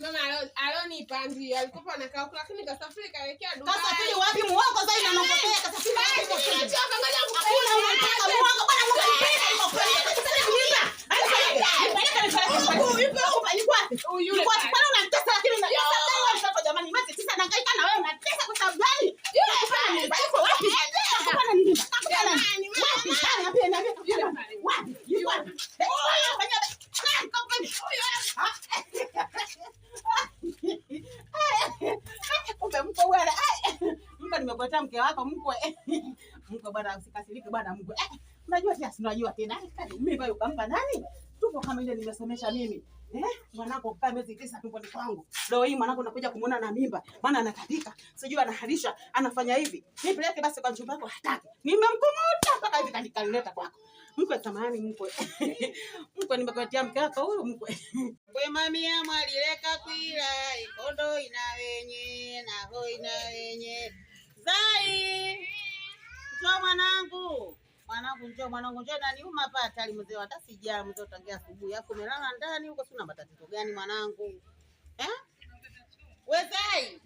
Mama aloni pandi alikuwa anakaa huko lakini kasafiri kaelekea Dubai. Kasafiri wapi muongo zaidi anapotea kasafiri wapi? Nimechoka ngoja hakuna unataka muongo bwana unanipenda iko kweli. Jamani mati sasa nangaika na wewe unatesa kwa sababu gani? Nimekuletea mke wako mkwe. Mkwe bwana usikasirike bwana mkwe. Unajua tena unajua tena. Mimi bado kampa nani? Tupo kama ile nimesomesha mimi. Mwanangu kwa miezi 9 tumboni kwangu. Leo hii mwanangu nakuja kumuona na mimba. Maana anatapika. Sijui anahalisha, anafanya hivi. Nipeleke basi kwa mchumba wako hataki. Nimemkumuta mpaka hivi kanikaleta kwako. Mkwe tamani mkwe. Mkwe nimekuletea mke wako huyu mkwe. Kwe mamia mwalileka kwila ikondo ina wenye na ho ina wenye. Zai. Njoo mwanangu. Mwanangu njoo nani uma hapa hatari mzee hata sijaa mzee utangia asubuhi yako umelala ndani huko sina matatizo gani mwanangu? Wewe Zai.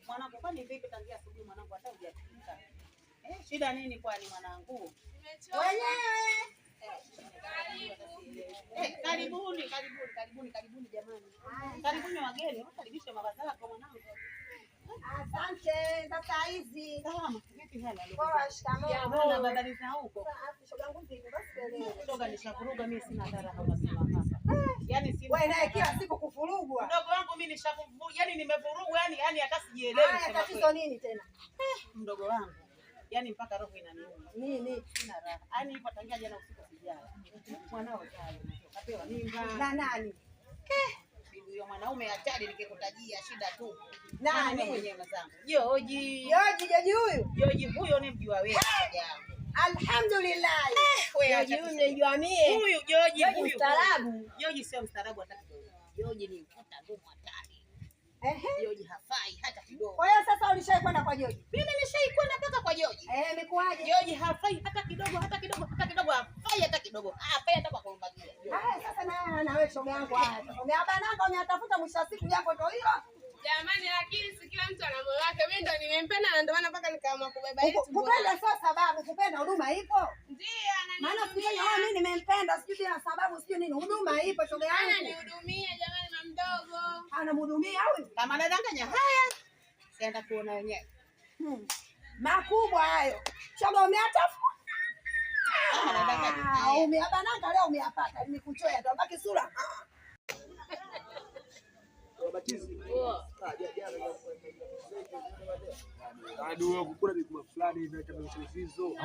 Mwanangu kwani vipi tangia asubuhi mwanangu hata hujafika? Shida nini kwani mwanangu? Nimechoka. Wenyewe. Karibuni jamani. Karibuni wageni, wakaribishe baba zako mwanangu. Asante sasa hizi. Salama, vipi hali? Poa, shikamoo. Ya bwana badali za huko. Shoga yangu vipi basi leo? Shoga nishakuruga mimi sina dharau unasema hapa. Yaani si wewe naye kila siku kufurugwa. Mdogo wangu mimi nishakuvuruga, yaani nimevurugwa yani hata sijielewi. Haya tatizo nini tena? Mdogo wangu. Yaani mpaka roho inaniuma. Nini? Sina raha. Yaani ipo tangia jana usiku sijala. Mwanao tayari kapewa mimba. Na nani? Huyo mwanaume hatari nikikutajia shida tu. Nani mwenyewe mzangu? Joji huyo ni mjua wewe yangu. Alhamdulillah. Wewe Joji unajua mie. Huyu Joji huyu. Mstaarabu. Joji sio mstaarabu hata kidogo. Joji ni mfuta ngumu hatari. Joji hafai hata kidogo. Kwa hiyo sasa ulishakwenda kwa Joji? Mimi nishakwenda mpaka kwa Joji. Imekuaje? Joji hafai hata kidogo hafai hata kidogo. Hafai hata kwa kumbagia. Sasa na wewe shoga yangu umeabananga unatafuta mwisho siku yako ndio hilo. Jamani lakini si kila mtu ana moyo wake. Mimi ndo nimempenda na ndio maana mpaka nikaamua kubeba hizi. Kupenda sio sababu, kupenda huduma ipo. Ndio maana sijui mimi nimempenda sijui bila sababu sijui nini. Huduma ipo shoga yangu. Ananihudumia jamani mamdogo. Anamhudumia huyu. Kama anadanganya haya. Sienda kuona wenyewe. Makubwa hayo. Shoga umeatafuta. Umeabananga leo umeyapata. Nimekuchoya tu baki sura. Wewe kukula mikubwa fulani hivi kama hizo.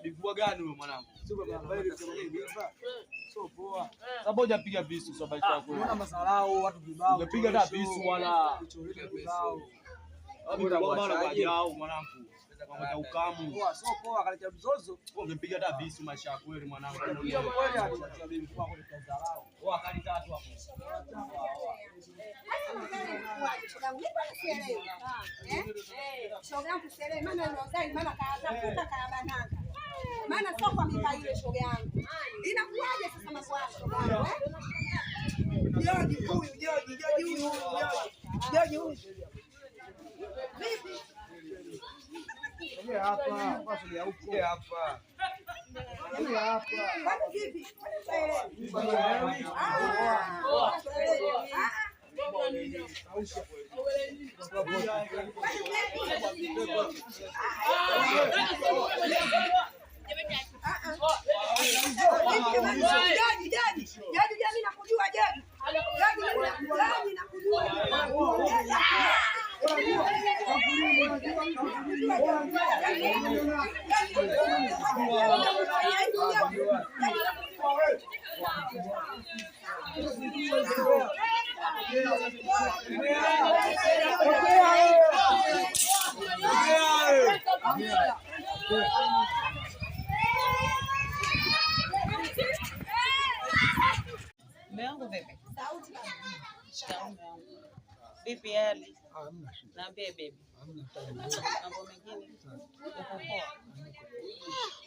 Mikubwa gani wewe mwanangu? Sio baba mbele sema nini hapa? Sio poa. Sababu hujapiga visu sababu chako. Unaona masalao watu vibao. Umepiga hata visu wala. Mwanangu. Kama ukamu. Poa, sio poa kaleta mzozo. Umepiga hata visu maisha yako wewe mwanangu. Unapiga kweli hata mimi kwa kutazalao. Poa kali tatu hapo. Shoga yangu sielewi maana unadai maana kaatafuta kaabananga. Maana sio kwa mika ile shoga yangu. Inakuaje sasa maswala shoga yangu? Joji huyu. Vipi? Hapa, basi ya huko hapa. Bado vipi? Jadi nakujua jadi. Jadi nakujua. Meangu vipi? Sauti. Shikamoo. Vipi hali? Hamna shida. Naambie baby. Hamna tatizo. Mambo mengine. Uko poa?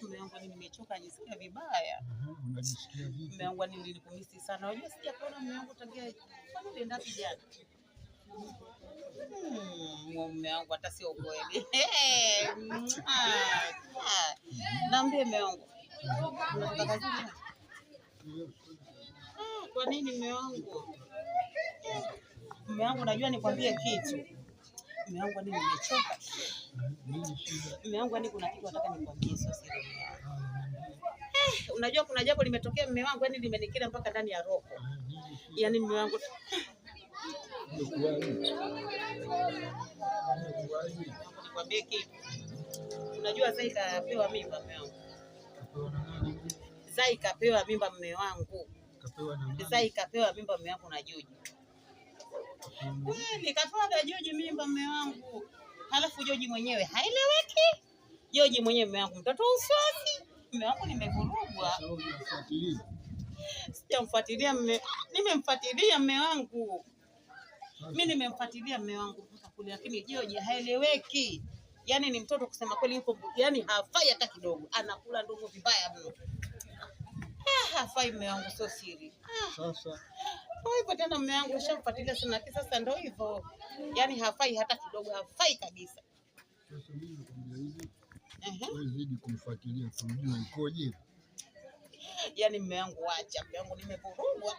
Mume wangu nimechoka, jisikia vibaya. Unajisikia vipi? Mume wangu nilikumisi sana. Unajua sijakuona mume wangu tangia kwani ulienda wapi jana? Mume wangu hata sio kweli. Naambie mume wangu. Unataka kazi? Kwa nini mume wangu? Mume wangu najua nikwambie kitu. Mume wangu ni nimechoka. Mume wangu ni kuna kitu nataka nikwambie sio siri. Unajua kuna jambo limetokea mume wangu yani limenikira mpaka ndani ya roho. Yaani mume wangu nikwambie kitu. Unajua Zai kapewa mimba mume wangu. Zai kapewa mimba mume wangu. Zai kapewa mimba mume wangu na Joji. Nikapewa na Joji mimba mume wangu. Halafu Joji mwenyewe haeleweki. Joji mwenyewe mume wangu mtoto uswazi. Mume wangu nimevurugwa. Sijamfuatilia nimemfuatilia mume wangu. Mimi nimemfuatilia mume wangu mpaka kule lakini Joji haeleweki. Yaani ni mtoto kusema kweli yuko yani hafai hata kidogo. Anakula ndogo vibaya mno. Hafai mume wangu sio siri. Sasa Kwa hivyo tena mume wangu ushamfuatilia sana sasa ndio hivyo. Yaani hafai hata kidogo, hafai kabisa. sasa mimi nakwambia hivi. Wewe zidi kumfuatilia kumjua ikoje. Yaani mume wangu acha, mume wangu nimevurugwa.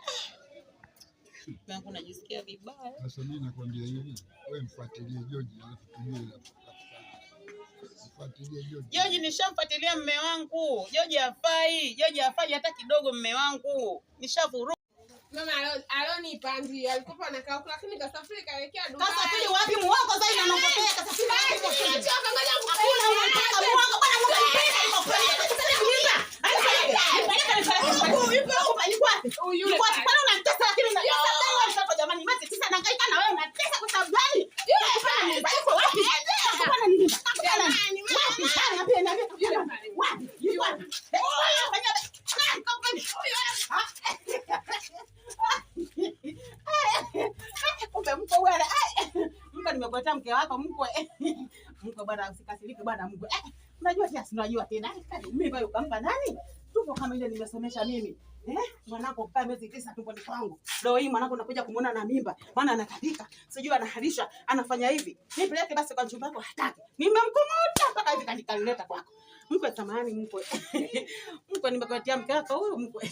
Mume wangu najisikia vibaya. Sasa mimi nakwambia hivi. Wewe mfuatilie Joji alafu tujue la. Mfuatilie Joji. Joji nishamfuatilia mume wangu. Joji hafai. Joji hafai hata kidogo mume wangu. Nishavurugwa. Mama alonipa ndio alikuwa anakaa huko lakini kasafiri kaelekea Dubai. Kasafiri wapi muongo Zaina anapokea kasafiri wapi? Achoka ngoja Hakuna unataka muongo bwana Mungu anipenda iko kweli. Jamani mati sasa nangaika na wewe unatesa kwa sababu gani? Yuko wapi? Hapana nini? Wapi sana pia na wapi? Yuko wapi? Kumbe mko bwana. Mko nimekuletea mke wako mkwe. Mkwe bwana usikasirike bwana mkwe. Unajua pia unajua tena. Mimi bado ukampa nani? Tupo kama ile nimesomesha mimi. Mwanangu kaa miezi 9 tumboni kwangu. Leo hii mwanangu nakuja kumuona na mimba. Maana anatapika. Sijui anahalisha, anafanya hivi. Nipeleke basi kwa mchumba wako hataki. Nimemkumuta mpaka hivi kanikaleta kwako. Mkwe tamani mkwe. Mkwe nimekuletea mke wako huyu mkwe.